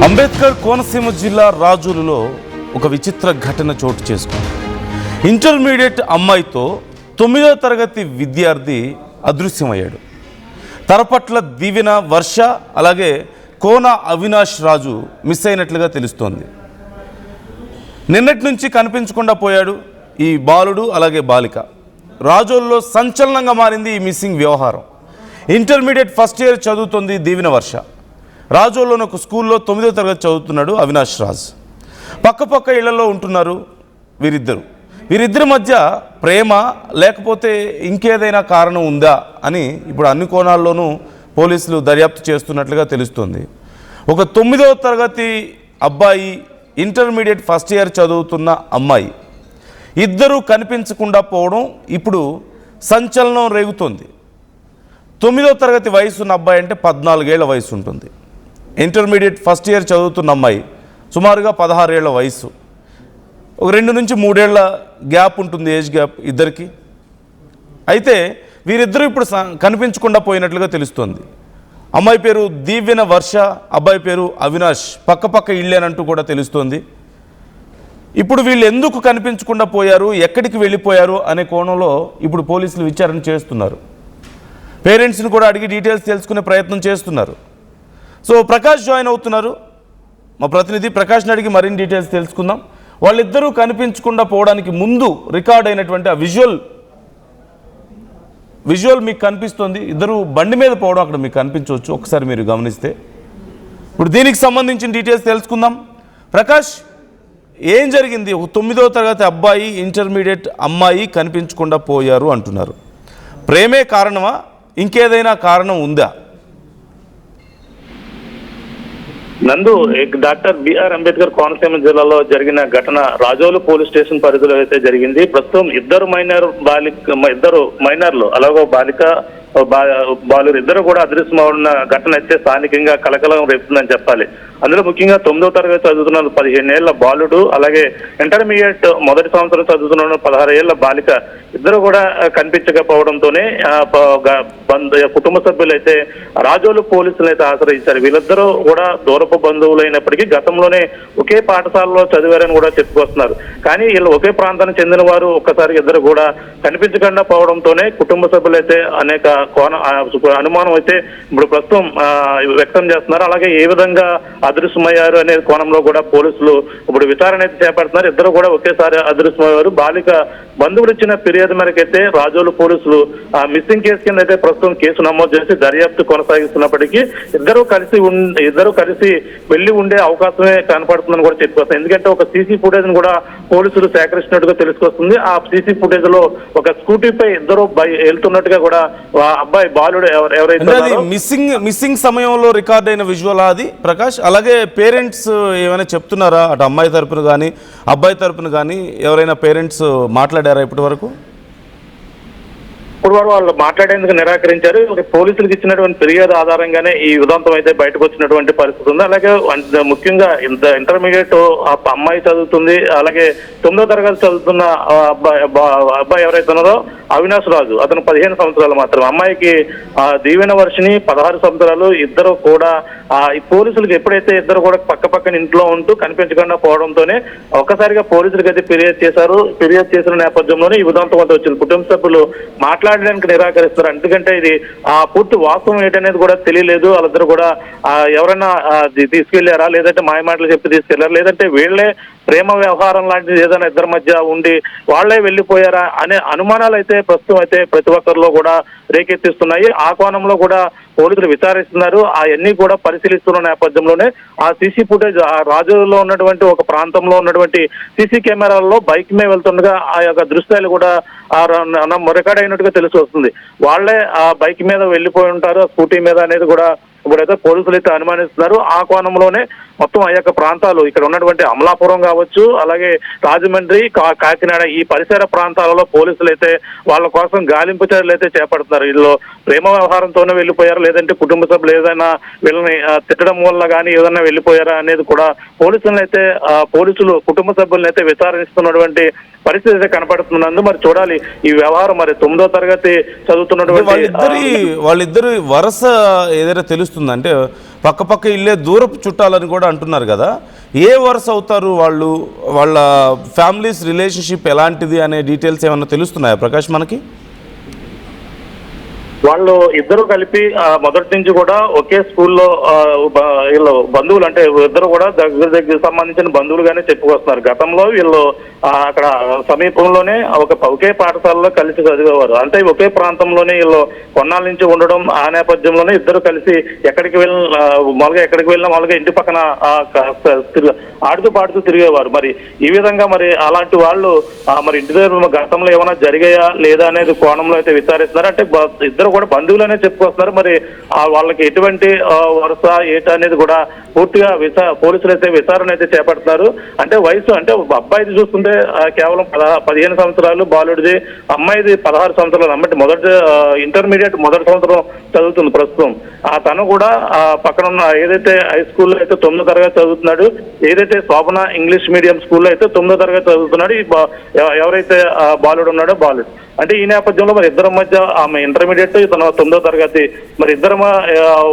అంబేద్కర్ కోనసీమ జిల్లా రాజోలులో ఒక విచిత్ర ఘటన చోటు చేసుకుంది. ఇంటర్మీడియట్ అమ్మాయితో 9వ తరగతి విద్యార్థి అదృశ్యమయ్యాడు. తరపట్ల దీవెన వర్ష అలాగే కోన అవినాష్ రాజు మిస్ అయినట్లుగా తెలుస్తోంది. నిన్నటి నుంచి కనిపించకుండా పోయాడు ఈ బాలుడు అలాగే బాలిక. రాజోలులో సంచలనంగా మారింది ఈ మిస్సింగ్ వ్యవహారం. ఇంటర్మీడియట్ ఫస్ట్ ఇయర్ చదువుతోంది దీవెన వర్ష. రాజోలులోని ఒక స్కూల్లో 9వ తరగతి చదువుతున్నాడు అవినాష్ రాజ్. పక్క ఇళ్లలో ఉంటున్నారు వీరిద్దరి మధ్య ప్రేమ లేకపోతే ఇంకేదైనా కారణం ఉందా అని ఇప్పుడు అన్ని కోణాల్లోనూ పోలీసులు దర్యాప్తు చేస్తున్నట్లుగా తెలుస్తోంది. ఒక 9వ తరగతి అబ్బాయి, ఇంటర్మీడియట్ ఫస్ట్ ఇయర్ చదువుతున్న అమ్మాయి ఇద్దరూ కనిపించకుండా పోవడం ఇప్పుడు సంచలనం రేగుతోంది. 9వ తరగతి వయసున్న అబ్బాయి అంటే 14 ఏళ్ల వయసు ఉంటుంది. ఇంటర్మీడియట్ ఫస్ట్ ఇయర్ చదువుతున్న అమ్మాయి సుమారుగా 16 ఏళ్ల వయసు. ఒక 2 నుంచి 3 ఏళ్ల గ్యాప్ ఉంటుంది, ఏజ్ గ్యాప్ ఇద్దరికి. అయితే వీరిద్దరూ ఇప్పుడు కనిపించకుండా పోయినట్లుగా తెలుస్తోంది. అమ్మాయి పేరు దీవెన వర్ష, అబ్బాయి పేరు అవినాష్. పక్క ఇళ్ళేనంటూ కూడా తెలుస్తోంది. ఇప్పుడు వీళ్ళు ఎందుకు కనిపించకుండా పోయారు, ఎక్కడికి వెళ్ళిపోయారు అనే కోణంలో ఇప్పుడు పోలీసులు విచారణ చేస్తున్నారు. పేరెంట్స్ని కూడా అడిగి డీటెయిల్స్ తెలుసుకునే ప్రయత్నం చేస్తున్నారు. సో ప్రకాష్ జాయిన్ అవుతున్నారు. మా ప్రతినిధి ప్రకాష్ని అడిగి మరిన్ని డీటెయిల్స్ తెలుసుకుందాం. వాళ్ళిద్దరూ కనిపించకుండా పోవడానికి ముందు రికార్డ్ అయినటువంటి ఆ విజువల్ మీకు కనిపిస్తుంది. ఇద్దరు బండి మీద పోవడం అక్కడ మీకు కనిపించవచ్చు, ఒకసారి మీరు గమనిస్తే. ఇప్పుడు దీనికి సంబంధించిన డీటెయిల్స్ తెలుసుకుందాం. ప్రకాష్, ఏం జరిగింది? ఒక 9వ తరగతి అబ్బాయి, ఇంటర్మీడియట్ అమ్మాయి కనిపించకుండా పోయారు అంటున్నారు. ప్రేమే కారణమా, ఇంకేదైనా కారణం ఉందా? నందు, డాక్టర్ బిఆర్ అంబేద్కర్ కోనసీమ జిల్లాలో జరిగిన ఘటన రాజోలు పోలీస్ స్టేషన్ పరిధిలో అయితే జరిగింది. ప్రస్తుతం ఇద్దరు మైనర్లు అలాగే బాలిక బాలురు ఇద్దరు కూడా అదృశ్యమవుతున్న ఘటన అయితే స్థానికంగా కలకలం రేపుతుందని చెప్పాలి. అందులో ముఖ్యంగా 9వ తరగతి చదువుతున్న 15 ఏళ్ల బాలుడు, అలాగే ఇంటర్మీడియట్ మొదటి సంవత్సరం చదువుతున్న 16 ఏళ్ల బాలిక ఇద్దరు కూడా కనిపించకపోవడంతోనే కుటుంబ సభ్యులు అయితే రాజోలు పోలీసులు అయితే ఆశ్రయించారు. వీళ్ళిద్దరూ కూడా దూరపు బంధువులు అయినప్పటికీ గతంలోనే ఒకే పాఠశాలలో చదివారని కూడా చెప్పుకొస్తున్నారు. కానీ వీళ్ళు ఒకే ప్రాంతానికి చెందిన వారు ఒక్కసారి ఇద్దరు కూడా కనిపించకుండా పోవడంతోనే కుటుంబ సభ్యులు అయితే అనేక అనుమానం అయితే ఇప్పుడు ప్రస్తుతం వ్యక్తం చేస్తున్నారు. అలాగే ఏ విధంగా అదృశ్యమయ్యారు అనే కోణంలో కూడా పోలీసులు ఇప్పుడు విచారణ అయితే చేపడుతున్నారు. ఇద్దరు కూడా ఒకేసారి అదృశ్యమయ్యారు. బాలిక బంధువులు ఇచ్చిన ఫిర్యాదు మేరకైతే రాజోలు పోలీసులు మిస్సింగ్ కేసు కింద అయితే ప్రస్తుతం కేసు నమోదు చేసి దర్యాప్తు కొనసాగిస్తున్నప్పటికీ ఇద్దరు కలిసి వెళ్లి ఉండే అవకాశమే కనపడుతుందని కూడా చెప్పుకొస్తుంది. ఎందుకంటే ఒక సీసీ ఫుటేజ్ ను కూడా పోలీసులు సేకరిస్తున్నట్టుగా తెలుసుకొస్తుంది. ఆ సీసీ ఫుటేజ్ లో ఒక స్కూటీపై ఇద్దరు వెళ్తున్నట్టుగా కూడా అబ్బాయి బాలుడు ఎవరైతే మిస్సింగ్ సమయంలో రికార్డ్ అయిన విజువల్ అది ప్రకాష్. అలాగే పేరెంట్స్ ఏమైనా చెప్తున్నారా, అటు అమ్మాయి తరపున కానీ అబ్బాయి తరపున కానీ ఎవరైనా పేరెంట్స్ మాట్లాడారా ఇప్పటి వరకు? ఇప్పుడు వాళ్ళు మాట్లాడేందుకు నిరాకరించారు. పోలీసులకు ఇచ్చినటువంటి ఫిర్యాదు ఆధారంగానే ఈ ఉదంతం అయితే బయటకు వచ్చినటువంటి పరిస్థితి ఉంది. అలాగే ముఖ్యంగా ఇంటర్మీడియట్ అమ్మాయి చదువుతుంది, అలాగే 9వ తరగతి చదువుతున్న అబ్బాయి ఎవరైతే ఉన్నారో అవినాష్ రాజు, అతను 15 సంవత్సరాలు మాత్రం. అమ్మాయికి దీవెన వర్షిని 16 సంవత్సరాలు. ఇద్దరు కూడా ఈ పోలీసులకు ఎప్పుడైతే ఇద్దరు కూడా పక్కన ఇంట్లో ఉంటూ కనిపించకుండా పోవడంతోనే ఒక్కసారిగా పోలీసులకు అయితే ఫిర్యాదు చేసిన నేపథ్యంలోనే ఈ ఉదంతం అంతా వచ్చింది. కుటుంబ సభ్యులు మాట్లాడడానికి నిరాకరిస్తారు. ఎందుకంటే ఇది పూర్తి వాస్తవం ఏంటనేది కూడా తెలియలేదు. వాళ్ళిద్దరు కూడా ఎవరైనా తీసుకెళ్లారా, లేదంటే మాయమాటలు చెప్పి తీసుకెళ్లారా, లేదంటే వీళ్లే ప్రేమ వ్యవహారం లాంటిది ఏదైనా ఇద్దరి మధ్య ఉండి వాళ్లే వెళ్లిపోయారా అనే అనుమానాలు అయితే ప్రస్తుతం అయితే ప్రతి ఒక్కరిలో కూడా రేకెత్తిస్తున్నాయి. ఆ కోణంలో కూడా పోలీసులు విచారిస్తున్నారు. అవన్నీ కూడా పరిశీలిస్తున్న నేపథ్యంలోనే ఆ సీసీ ఫుటేజ్ ఆ రాజులో ఉన్నటువంటి ఒక ప్రాంతంలో ఉన్నటువంటి సీసీ కెమెరాల్లో బైక్ మీద వెళ్తుండగా ఆ యొక్క దృశ్యాలు కూడా రికార్డ్ అయినట్టుగా తెలిసి వస్తుంది. వాళ్లే ఆ బైక్ మీద వెళ్లిపోయి ఉంటారు, స్కూటీ మీద అనేది కూడా ఇప్పుడైతే పోలీసులు అయితే అనుమానిస్తున్నారు. ఆ కోణంలోనే మొత్తం ఆ యొక్క ప్రాంతాలు ఇక్కడ ఉన్నటువంటి అమలాపురం కావచ్చు, అలాగే రాజమండ్రి, కాకినాడ ఈ పరిసర ప్రాంతాలలో పోలీసులు అయితే వాళ్ళ కోసం గాలింపు చర్యలు అయితే చేపడుతున్నారు. వీళ్ళు ప్రేమ వ్యవహారంతోనే వెళ్ళిపోయారు, లేదంటే కుటుంబ సభ్యులు ఏదైనా వీళ్ళని తిట్టడం వల్ల కానీ ఏదైనా వెళ్ళిపోయారా అనేది కూడా పోలీసులు కుటుంబ సభ్యులను అయితే విచారిస్తున్నటువంటి పరిస్థితి అయితే కనపడుతున్నందు మరి చూడాలి ఈ వ్యవహారం. మరి 9వ తరగతి చదువుతున్నటువంటి వాళ్ళిద్దరు వరస ఏదైనా తెలుస్తుందంటే పక్క ఇల్లే దూరపు చుట్టాలని కూడా అంటున్నారు కదా, ఏ వరుస అవుతారు వాళ్ళు, వాళ్ళ ఫ్యామిలీస్ రిలేషన్షిప్ ఎలాంటిది అనే డీటెయిల్స్ ఏమన్నా తెలుస్తున్నాయా ప్రకాష్ మనకి? వాళ్ళు ఇద్దరు కలిపి మొదటి నుంచి కూడా ఒకే స్కూల్లో వీళ్ళు బంధువులు, అంటే ఇద్దరు కూడా దగ్గర సంబంధించిన బంధువులుగానే చెప్పుకొస్తున్నారు. గతంలో వీళ్ళు అక్కడ సమీపంలోనే ఒకే పాఠశాలలో కలిసి చదివేవారు. అంటే ఒకే ప్రాంతంలోనే వీళ్ళు కొన్నాళ్ళ నుంచి ఉండడం, ఆ నేపథ్యంలోనే ఇద్దరు కలిసి ఎక్కడికి వెళ్ళినా మామూలుగా ఇంటి పక్కన ఆడుతూ పాడుతూ తిరిగేవారు. మరి ఈ విధంగా మరి అలాంటి వాళ్ళు మరి ఇంటి దగ్గర గతంలో ఏమైనా జరిగాయా లేదా అనేది కోణంలో అయితే విచారిస్తున్నారు. అంటే ఇద్దరు కూడా బంధువులనే చెప్పుకొస్తున్నారు. మరి వాళ్ళకి ఎటువంటి వరుస ఏట అనేది కూడా పూర్తిగా పోలీసులు అయితే విచారణ అయితే చేపడుతున్నారు. అంటే వయసు, అంటే అబ్బాయిది చూస్తుంటే కేవలం 15 సంవత్సరాలు బాలుడిది, అమ్మాయిది 16 సంవత్సరాలు. అంటే ఇంటర్మీడియట్ మొదటి సంవత్సరం చదువుతుంది ప్రస్తుతం. తను కూడా పక్కన ఉన్న ఏదైతే హై స్కూల్లో అయితే 9వ తరగతి చదువుతున్నాడు, ఏదైతే శోభన ఇంగ్లీష్ మీడియం స్కూల్లో అయితే 9వ తరగతి చదువుతున్నాడు. ఎవరైతే బాలుడు ఉన్నాడో బాలుడు. అంటే ఈ నేపథ్యంలో మరి ఇద్దరి మధ్య ఆమె ఇంటర్మీడియట్, తన 9వ తరగతి, మరి ఇద్దరు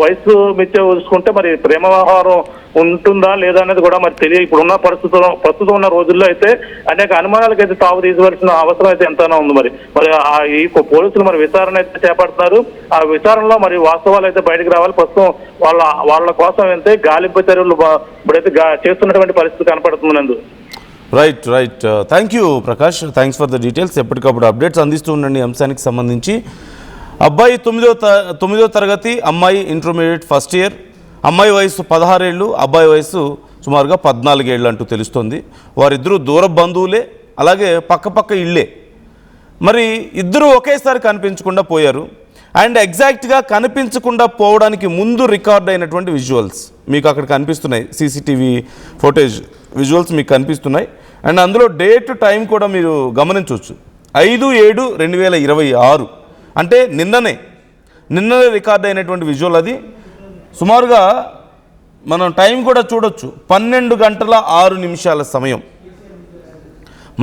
వయసు మిచ్చే చూసుకుంటే మరి ప్రేమ వ్యవహారం ఉంటుందా లేదా అనేది కూడా మరి తెలియదు. ఇప్పుడున్న ప్రస్తుతం ఉన్న రోజుల్లో అయితే అనేక అనుమానాలకు అయితే తావు తీసుకోవాల్సిన అవసరం అయితే ఎంతైనా ఉంది. మరి ఈ పోలీసులు మరి విచారణ అయితే చేపడుతున్నారు. ఆ విచారణలో మరి వాస్తవాలు అయితే బయటకు రావాలి. ప్రస్తుతం వాళ్ళ కోసం అయితే గాలింపు చర్యలు ఇప్పుడైతే చేస్తున్నటువంటి పరిస్థితి కనపడుతుంది. Right. Thank you Prakash, thanks for the details. ఎప్పటికప్పుడు అప్డేట్స్ అందిస్తూ ఉండండి అంశానికి సంబంధించి. అబ్బాయి 9వ తరగతి, అమ్మాయి ఇంటర్మీడియట్ ఫస్ట్ ఇయర్. అమ్మాయి వయసు 16 ఏళ్ళు, అబ్బాయి వయసు సుమారుగా 14 ఏళ్ళు అంటూ తెలుస్తోంది. వారిద్దరూ దూర బంధువులే, అలాగే పక్క ఇళ్ళే. మరి ఇద్దరూ ఒకేసారి కనిపించకుండా పోయారు. అండ్ ఎగ్జాక్ట్గా కనిపించకుండా పోవడానికి ముందు రికార్డ్ అయినటువంటి విజువల్స్ మీకు అక్కడ కనిపిస్తున్నాయి. సీసీటీవీ ఫుటేజ్ విజువల్స్ మీకు కనిపిస్తున్నాయి. అండ్ అందులో డేట్ టైం కూడా మీరు గమనించవచ్చు. 5/7/2026 అంటే నిన్ననే రికార్డ్ అయినటువంటి విజువల్ అది. సుమారుగా మనం టైం కూడా చూడొచ్చు, 12:06 సమయం.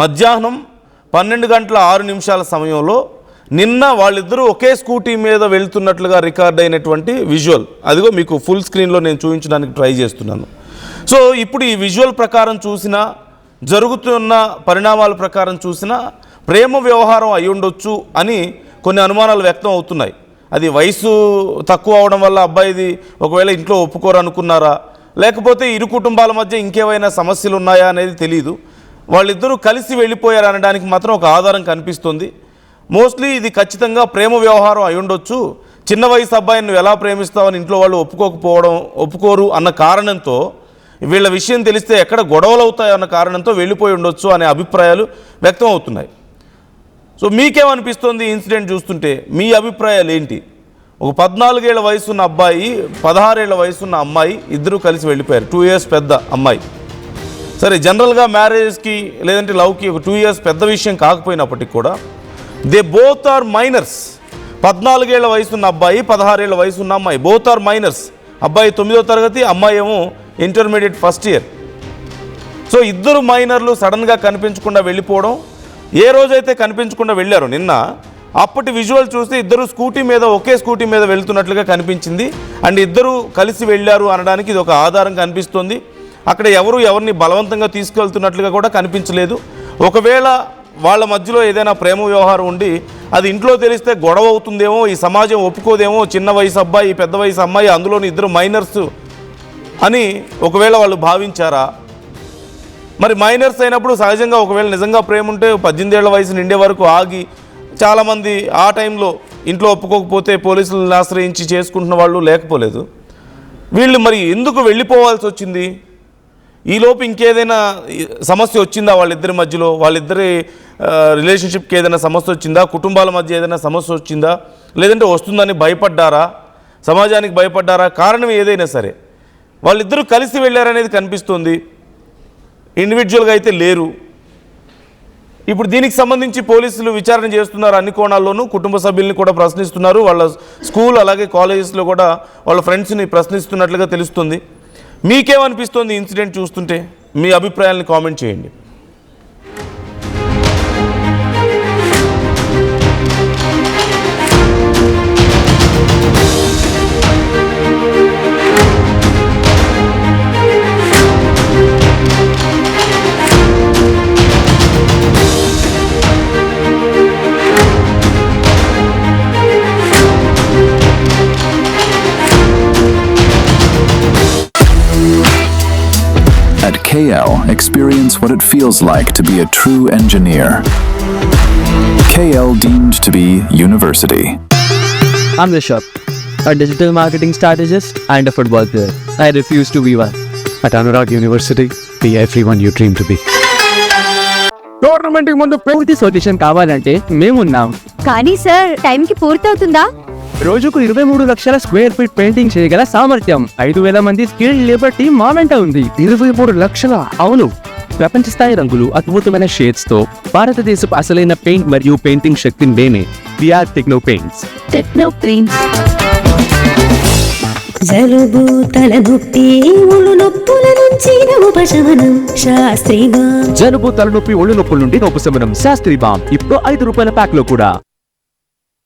మధ్యాహ్నం 12:06 సమయంలో నిన్న వాళ్ళిద్దరూ ఒకే స్కూటీ మీద వెళ్తున్నట్లుగా రికార్డ్ అయినటువంటి విజువల్ అదిగో మీకు ఫుల్ స్క్రీన్లో నేను చూపించడానికి ట్రై చేస్తున్నాను. సో ఇప్పుడు ఈ విజువల్ ప్రకారం చూసినా, జరుగుతున్న పరిణామాల ప్రకారం చూసినా ప్రేమ వ్యవహారం అయి ఉండొచ్చు అని కొన్ని అనుమానాలు వ్యక్తం అవుతున్నాయి. అది వయసు తక్కువ అవడం వల్ల అబ్బాయిది ఒకవేళ ఇంట్లో ఒప్పుకోరు అనుకున్నారా, లేకపోతే ఇరు కుటుంబాల మధ్య ఇంకేమైనా సమస్యలు ఉన్నాయా అనేది తెలియదు. వాళ్ళిద్దరూ కలిసి వెళ్ళిపోయారు అనడానికి మాత్రం ఒక ఆధారం కనిపిస్తుంది. మోస్ట్లీ ఇది ఖచ్చితంగా ప్రేమ వ్యవహారం అయి ఉండొచ్చు. చిన్న వయసు అబ్బాయిని నువ్వు ఎలా ప్రేమిస్తావని ఇంట్లో వాళ్ళు ఒప్పుకోరు అన్న కారణంతో, వీళ్ళ విషయం తెలిస్తే ఎక్కడ గొడవలు అవుతాయన్న కారణంతో వెళ్ళిపోయి ఉండొచ్చు అనే అభిప్రాయాలు వ్యక్తం అవుతున్నాయి. సో మీకేమనిపిస్తుంది ఇన్సిడెంట్ చూస్తుంటే? మీ అభిప్రాయాలు ఏంటి? ఒక 14 ఏళ్ల వయసున్న అబ్బాయి, 16 ఏళ్ల వయసున్న అమ్మాయి ఇద్దరూ కలిసి వెళ్ళిపోయారు. 2 years పెద్ద అమ్మాయి. సరే, జనరల్గా మ్యారేజ్కి లేదంటే లవ్కి ఒక 2 years పెద్ద విషయం కాకపోయినప్పటికీ కూడా దే బోత్ ఆర్ మైనర్స్. 14 ఏళ్ల వయసున్న అబ్బాయి, 16 ఏళ్ల వయసున్న అమ్మాయి, బోత్ ఆర్ మైనర్స్. అబ్బాయి 9వ తరగతి, అమ్మాయి ఏమో ఇంటర్మీడియట్ ఫస్ట్ ఇయర్. సో ఇద్దరు మైనర్లు సడన్గా కనిపించకుండా వెళ్ళిపోవడం, ఏ రోజైతే కనిపించకుండా వెళ్ళారో నిన్న, అప్పటి విజువల్ చూస్తే ఇద్దరు ఒకే స్కూటీ మీద వెళ్తున్నట్లుగా కనిపించింది. అండ్ ఇద్దరు కలిసి వెళ్ళారు అనడానికి ఇది ఒక ఆధారం కనిపిస్తుంది. అక్కడ ఎవరిని బలవంతంగా తీసుకెళ్తున్నట్లుగా కూడా కనిపించలేదు. ఒకవేళ వాళ్ళ మధ్యలో ఏదైనా ప్రేమ వ్యవహారం ఉండి అది ఇంట్లో తెలిస్తే గొడవ అవుతుందేమో, ఈ సమాజం ఒప్పుకోదేమో, చిన్న వయసు అబ్బాయి పెద్ద వయసు అమ్మాయి, అందులోని ఇద్దరు మైనర్స్ అని ఒకవేళ వాళ్ళు భావించారా? మరి మైనర్స్ అయినప్పుడు సహజంగా ఒకవేళ నిజంగా ప్రేమ ఉంటే 18 ఏళ్ల వయసు నిండే వరకు ఆగి, చాలామంది ఆ టైంలో ఇంట్లో ఒప్పుకోకపోతే పోలీసులను ఆశ్రయించి చేసుకుంటున్న వాళ్ళు లేకపోలేదు. వీళ్ళు మరి ఎందుకు వెళ్ళిపోవాల్సి వచ్చింది? ఈలోపు ఇంకేదైనా సమస్య వచ్చిందా వాళ్ళిద్దరి మధ్యలో? వాళ్ళిద్దరి రిలేషన్షిప్కి ఏదైనా సమస్య వచ్చిందా? కుటుంబాల మధ్య ఏదైనా సమస్య వచ్చిందా? లేదంటే వస్తుందని భయపడ్డారా? సమాజానికి భయపడ్డారా? కారణం ఏదైనా సరే వాళ్ళిద్దరూ కలిసి వెళ్ళారనేది కనిపిస్తుంది. ఇండివిజువల్గా అయితే లేరు. ఇప్పుడు దీనికి సంబంధించి పోలీసులు విచారణ చేస్తున్నారు. అన్ని కోణాల్లోనూ కుటుంబ సభ్యుల్ని కూడా ప్రశ్నిస్తున్నారు. వాళ్ళ స్కూల్ అలాగే కాలేజెస్లో కూడా వాళ్ళ ఫ్రెండ్స్ని ప్రశ్నిస్తున్నట్లుగా తెలుస్తుంది. మీకేమనిపిస్తుంది ఇన్సిడెంట్ చూస్తుంటే? మీ అభిప్రాయాలను కామెంట్ చేయండి. KL, experience what it feels like to be a true engineer. KL deemed to be university. I'm Rishabh, a digital marketing strategist and a football player. I refuse to be one. At Anurag University, be everyone you dream to be. Tournament ముందు పూర్తి solution కావాలంటే మేమున్నాం. కానీ sir టైంకి పూర్తవుతుందా? రోజుకు 23 లక్షల square feet painting చేయగల సామర్థ్యం, 5,000 మంది స్కిల్డ్ లేబర్ టీం మా వెంట ఉంది. 23 లక్షల? అవును. ప్రపంచ స్థాయి రంగులు, అద్భుతమైన షేడ్స్ తో భారతదేశపు అసలైన పెయింట్ మరియు పెయింటింగ్ శక్తిని నేనే we are Techno Paints. Techno Paints. జలుబు, తలనొప్పి, ఒళ్ళు నొప్పుల నుంచి ఉపశమనం శాస్త్రీయ. జలుబు, తలనొప్పి, ఒళ్ళు నొప్పుల నుండి ఉపశమనం శాస్త్రీ బామ్ ఇప్పుడు ₹5 ప్యాక్ లో కూడా.